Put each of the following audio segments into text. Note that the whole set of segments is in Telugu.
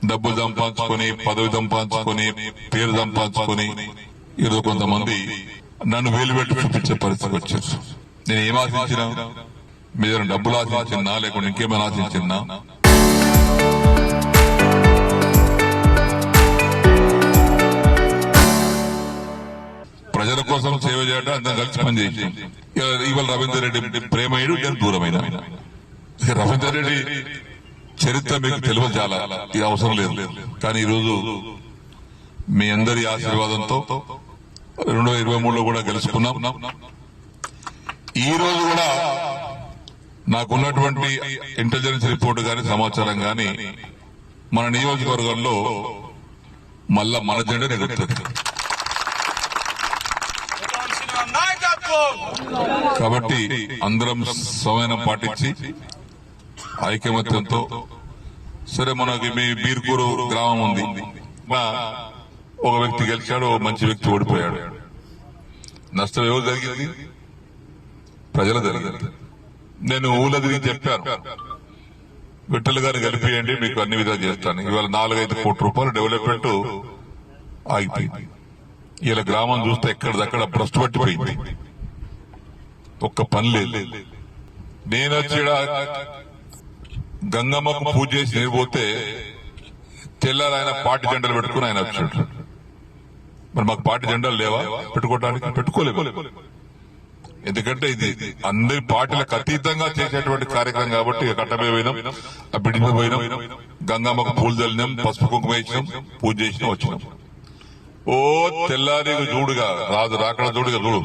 డబ్బులు సంపాదించుకొని పదవి సంపాదించుకొని పేరు సంపాదించుకొని ఏదో కొంతమంది నన్ను వేలు పెట్టి చూపించే పరిస్థితికి వచ్చారు. నేను ఏం ఆశించినా, మీ దగ్గర డబ్బులు ఆశించినా లేకుంటే ఇంకేమైనా ఆశించినా, ప్రజల కోసం సేవ చేయడం అందరం కలిసి పనిచేసి ఇవాళ రవీందర్ రెడ్డి ప్రేమయ్యాడు, నేను దూరమైన. రవీందర్ రెడ్డి చరిత్ర మీకు తెలియదు, చాలా ఇది అవసరం లేదు. కానీ ఈరోజు మీ అందరి ఆశీర్వాదంతో 2023లో కూడా గెలుచుకున్నాం. ఈ రోజు కూడా నాకున్నటువంటి ఇంటెలిజెన్స్ రిపోర్ట్ గాని సమాచారం గాని మన నియోజకవర్గంలో మళ్ళా మన జెండా ఎగురుతుంది. కాబట్టి అందరం సమయం పాటించి ఐకమత్యంతో, సరే మనకి మీ బీర్కూరు గ్రామం ఉంది, ఒక వ్యక్తి గెలిచాడు, మంచి వ్యక్తి ఓడిపోయాడు. నష్టం ఎవరు జరిగింది? ప్రజలు జరిగింది. నేను ఊళ్ళో తిరిగి చెప్పాను, విఠల్ గారు గెలిపియండి, మీకు అన్ని విధాలు చేస్తాను. ఇవాళ 4-5 కోట్ల రూపాయలు డెవలప్మెంట్ ఆగిపోయింది. ఇలా గ్రామం చూస్తే ఎక్కడిదక్కడ భ్రష్టు పట్టిపోయింది, ఒక్క పని లేదు. నేను వచ్చి గంగమ్మకు పూజ చేసి నేను పోతే తెల్లారు ఆయన పార్టీ జెండాలు పెట్టుకుని ఆయన వచ్చాడు. మరి మాకు పార్టీ జెండాలు లేవా పెట్టుకోవడానికి? పెట్టుకోలేము. ఎందుకంటే ఇది అందరి పార్టీలకు అతీతంగా చేసేటువంటి కార్యక్రమం కాబట్టి కట్టమే పోయినాం, ఆ బిడ్డ పోయినాం, గంగమ్మకు పూలు చల్లినాం, పసుపు కుంకుమ వేసినాం, పూజ చేసినాం, వచ్చినాం. ఓ తెల్లారి చూడుగా రాదు రాకడ చూడుగా చూడు,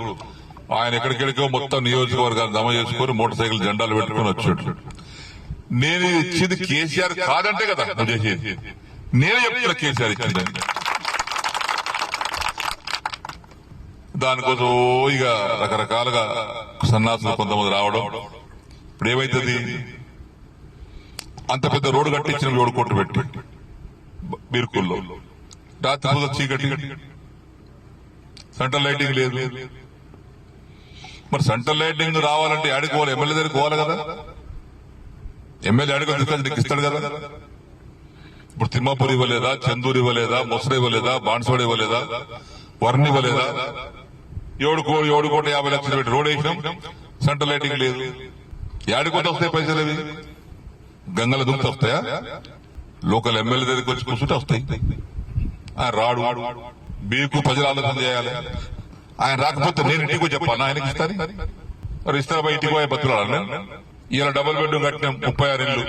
ఆయన ఎక్కడికెక్కడికో మొత్తం నియోజకవర్గాన్ని జమ చేసుకుని మోటార్ సైకిల్ జెండాలు పెట్టుకుని వచ్చాడు. నేను ఇచ్చింది కేసీఆర్ కాదంటే కదా నువ్వు చేసేది, నేనే చెప్తున్నా కేసీఆర్ ఇచ్చిందని. దానికోసం ఇక రకరకాలుగా సన్నాసులు కొంతమంది రావడం. ఇప్పుడు ఏమైతుంది, అంత పెద్ద రోడ్డు కట్టించిన 7 కోట్లు పెట్టి బీర్కూల్లో రాత్రి చీకటి, సెంట్రల్ లైటింగ్ లేదు. మరి సెంట్రల్ లైటింగ్ రావాలంటే ఆడికి పోవాలి, ఎమ్మెల్యే దగ్గరికి పోవాలి కదా. ఎమ్మెల్యే ఆడికి తీసుకొని ఇస్తాడు కదా. ఇప్పుడు తిమ్మాపూర్ ఇవ్వలేదా, చందూరు ఇవ్వలేదా, మొసర ఇవ్వలేదా, బాన్సోడ ఇవ్వలేదా, వర్ణ ఇవ్వలేదా? 7 కోట్ల 50 లక్షలు పెట్టి రోడ్ వేసినాం, సెంట్రల్ లైటింగ్ లేదు. ఏడుకోట వస్తాయి పైసలు? అవి గంగల దుంత వస్తాయా? లోకల్ ఎమ్మెల్యే దగ్గరికి వచ్చి కూర్చుంటే వస్తాయి. ఆయన రాడు, మీకు ప్రజలు ఆలోచన చేయాలి. ఆయన రాకపోతే నేను ఇంటికి చెప్పాను, ఆయనకి ఇస్తాను. మరి ఇస్తారా ఇంటికి పోయే బతులు ఇలా డబుల్ బెడ్రూమ్ కట్టినాం, 36 ఇళ్ళు.